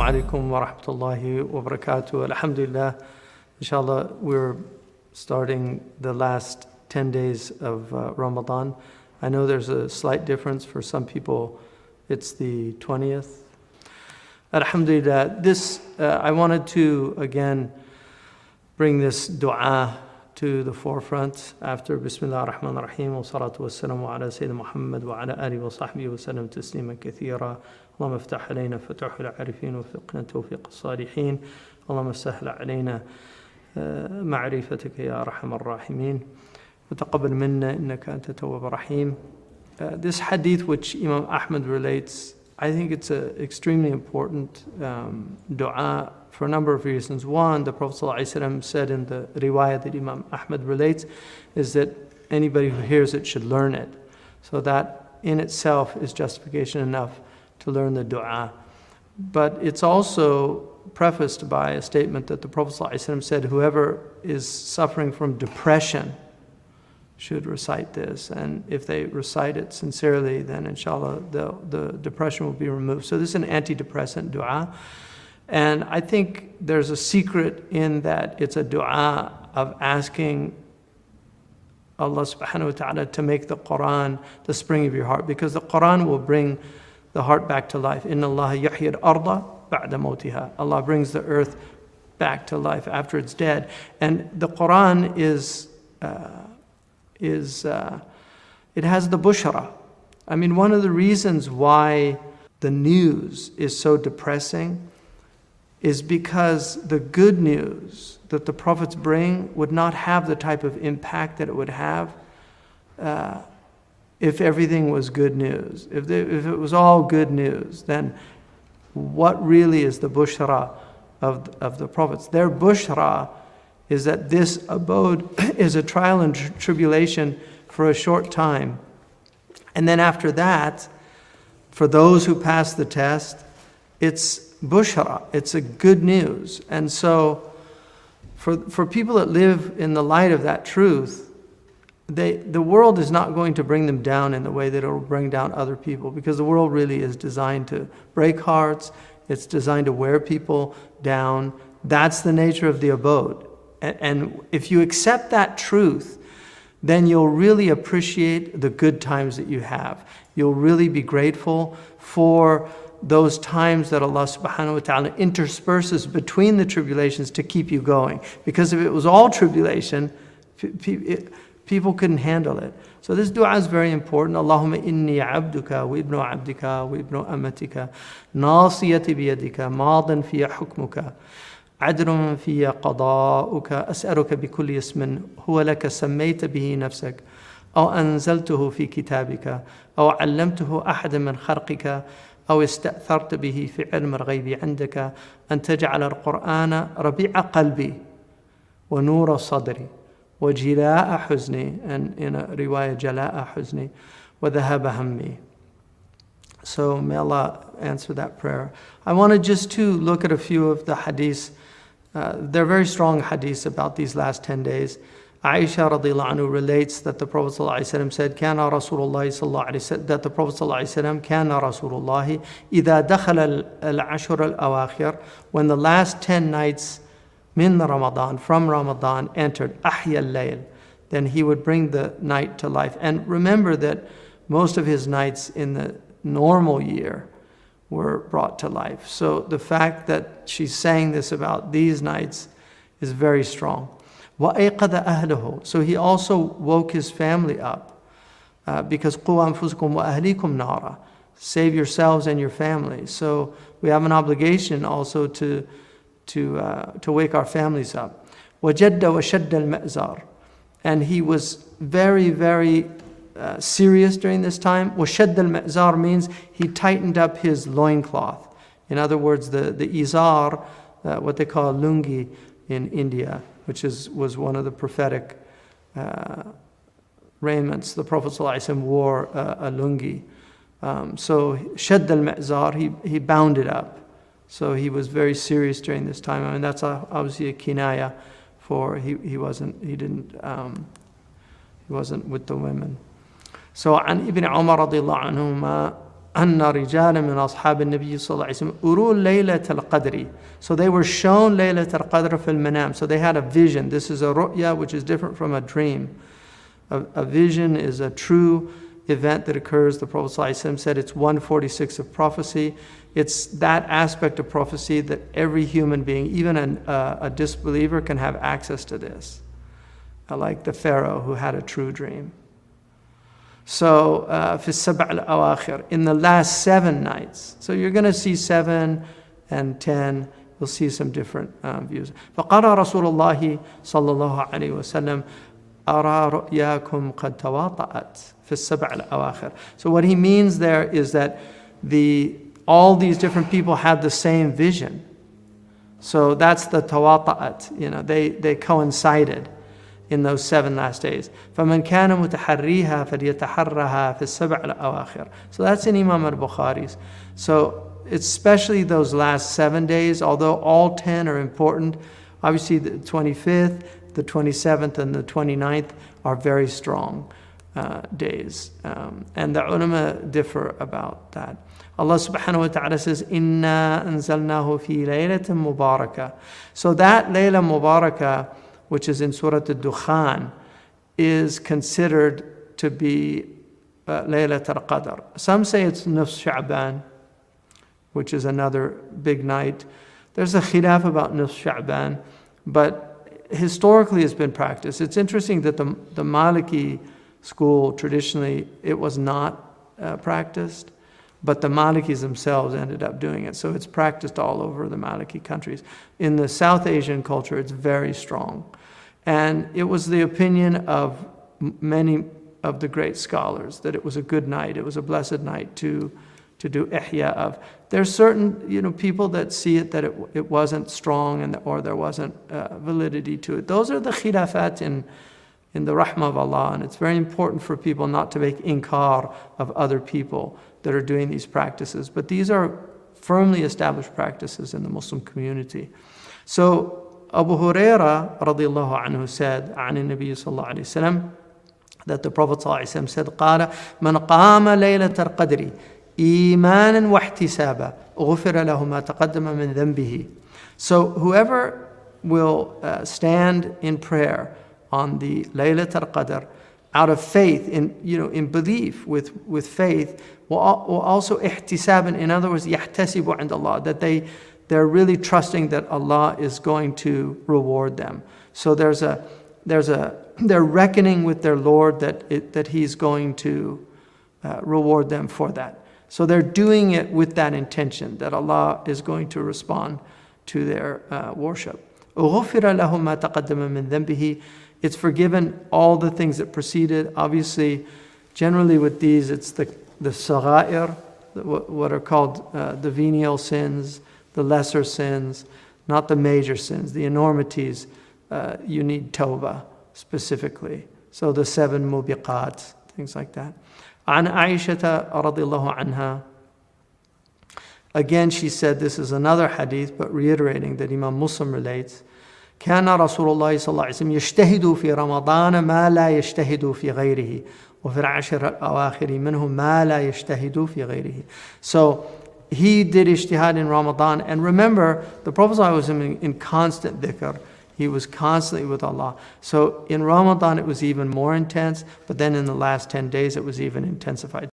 alaikum wa rahmatullahi wa barakatuh. Alhamdulillah. Inshallah, we're starting the last 10 days of Ramadan. I know there's a slight difference. For some people, it's the 20th. Alhamdulillah. I wanted to, again, bring this dua to the forefront after Bismillah ar-Rahman ar-Rahim wa salatu wa salamu ala Sayyidina Muhammad wa ala alihi wa sahbihi wa sallam tasliman kathira. اللهم افتح علينا فتوح العارفين وفقنا توفيق الصالحين اللهم سهل علينا معرفتك يا أرحم الراحمين وتقبل منا إنك أنت التواب الرحيم. This hadith which Imam Ahmad relates, I think it's an extremely important dua for a number of reasons. One, the Prophet ﷺ said in the riwayah that Imam Ahmad relates is that anybody who hears it should learn it. So that in itself is justification enough to learn the dua. But it's also prefaced by a statement that the Prophet ﷺ said, whoever is suffering from depression should recite this. And if they recite it sincerely, then inshallah the depression will be removed. So this is an antidepressant dua. And I think there's a secret in that it's a dua of asking Allah subhanahu wa ta'ala to make the Quran the spring of your heart, because the Quran will bring the heart back to life. Inna Allah yahyi al-arda ba'da mawtiha. Allah brings the earth back to life after it's dead. And the Quran it has the bushra. I mean, one of the reasons why the news is so depressing is because the good news that the prophets bring would not have the type of impact that it would have if everything was good news. If it was all good news, then what really is the bushra of the prophets? Their bushra is that this abode is a trial and tribulation for a short time. And then after that, for those who pass the test, it's bushra, it's a good news. And so for people that live in the light of that truth, the world is not going to bring them down in the way that it will bring down other people, because the world really is designed to break hearts. It's designed to wear people down. That's the nature of the abode. And if you accept that truth, then you'll really appreciate the good times that you have. You'll really be grateful for those times that Allah subhanahu wa ta'ala intersperses between the tribulations to keep you going. Because if it was all tribulation, people couldn't handle it. So this dua is very important. Allahumma inni abduka wa ibnu abdika wa ibnu amatika nasiyati biyadika madan fiya hukmuka عدل في قضاؤك أسألك بكل اسم هو لك سميت به نفسك أو أنزلته في كتابك أو علمته أحد من خلقك أو استأثرت به في علم الغيب عندك أن تجعل القرآن ربيع قلبي ونور صدري وجلاء حزني, and in a riwayah جلاء حزني وذهاب همي. So may Allah answer that prayer. I wanted just to look at a few of the hadiths. They're very strong hadiths about these last 10 days. Aisha radiallahu anhu relates that the Prophet ﷺ said, Kana Rasulullah sallallahu alayhi wasallam, that the Prophet ﷺ, Kana Rasulullah, إِذَا دَخَلَ الْعَشْرَ الْأَوَاخِرِ, when the last 10 nights min Ramadan, from Ramadan, entered, أَحْيَا اللَّيْلِ, then he would bring the night to life. And remember that most of his nights in the normal year were brought to life. So the fact that she's saying this about these nights is very strong. وَأَيْقَظَ أَهْلَهُ, so he also woke his family up, because قُوَ أَنفُسُكُمْ وَأَهْلِيكُمْ نَارًا, save yourselves and your family. So we have an obligation also to wake our families up. وَجَدَّ وَشَدَّ الْمَأْزَارِ, and he was very, very serious during this time. وَشَدَّ الْمَأْزَارِ means he tightened up his loincloth. In other words, the izar, what they call lungi in India, which was one of the prophetic raiments. The Prophet ﷺ wore a lungi. So shadd al-ma'zar, he bound it up. So he was very serious during this time. I mean, that's obviously a kinaya for he wasn't with the women. So عن ابن عمر رضي الله عنهما أن رجالا من أصحاب النبي صلى الله عليه وسلم أروا ليلة القدر. So they were shown ليلة القدر في المنام. So they had a vision. This is a ru'ya, which is different from a dream. A vision is a true event that occurs. The Prophet ﷺ said it's 146 of prophecy. It's that aspect of prophecy that every human being, even a disbeliever, can have access to this. Like the Pharaoh who had a true dream. So, في السبع الأواخر, in the last 7 nights. So you're going to see 7 and 10. You'll see some different views. فقال رسول الله صلى الله عليه وسلم أرى رؤياكم قد تواطأت في السبع الأواخر. So what he means there is that all these different people had the same vision. So that's the tawaṭa'at. They coincided in those 7 last days. فَمَنْ كَانَ مُتَحَرِّيهَا فَلْيَتَحَرَّهَا فِي السَّبْعِ الْأَوَاخِرِ. So that's in Imam al-Bukhari's. So especially those last 7 days, although all 10 are important, obviously the 25th, the 27th, and the 29th are very strong days. And the ulama differ about that. Allah subhanahu wa ta'ala says, إِنَّا أَنزَلْنَاهُ فِي لَيْلَةٍ مُبَارَكَةٍ. So that Layla Mubarakah, which is in Surah Al-Dukhan, is considered to be Laylat al-Qadr. Some say it's Nusf Sha'ban, which is another big night. There's a khilaf about Nusf Sha'ban, but historically it's been practiced. It's interesting that the Maliki school, traditionally, it was not practiced, but the Malikis themselves ended up doing it. So it's practiced all over the Maliki countries. In the South Asian culture, it's very strong. And it was the opinion of many of the great scholars that it was a good night, it was a blessed night to do ihya of. There's certain people that see it that it wasn't strong or there wasn't validity to it. Those are the khilafat in the rahmah of Allah, and it's very important for people not to make inkar of other people that are doing these practices. But these are firmly established practices in the Muslim community. So Abu Huraira radiallahu anhu said, عن النبي صلى الله عليه وسلم, that the Prophet صلى الله عليه وسلم said, قال من قام ليلة القدر إيمانا واحتسابا غفر له ما تقدم من ذنبه. So whoever will stand in prayer on the Laylat al-Qadr out of faith, in belief, with faith, will also ihtisaban, in other words, yahtasibu عند Allah, that they're really trusting that Allah is going to reward them. So they're reckoning with their Lord that He's going to reward them for that. So they're doing it with that intention, that Allah is going to respond to their worship. غُفِرَ لَهُ مَا تَقَدَّمَ مِنْ ذَنْبِهِ. It's forgiven all the things that preceded. Obviously, generally with these, it's the sagha'ir, what are called the venial sins, the lesser sins, not the major sins, the enormities. You need tawbah specifically. So the 7 mubiqat, things like that. عن عائشة رضي الله عنها. Again, she said, this is another hadith, but reiterating that Imam Muslim relates. كان رسول الله صلى الله عليه وسلم يجتهد في رمضان ما لا يجتهد في غيره وفي العشر الأواخر منه ما لا يجتهد في غيره. So he did ijtihad in Ramadan, and remember, the Prophet was in constant dhikr. He was constantly with Allah. So in Ramadan it was even more intense, but then in the last 10 days it was even intensified.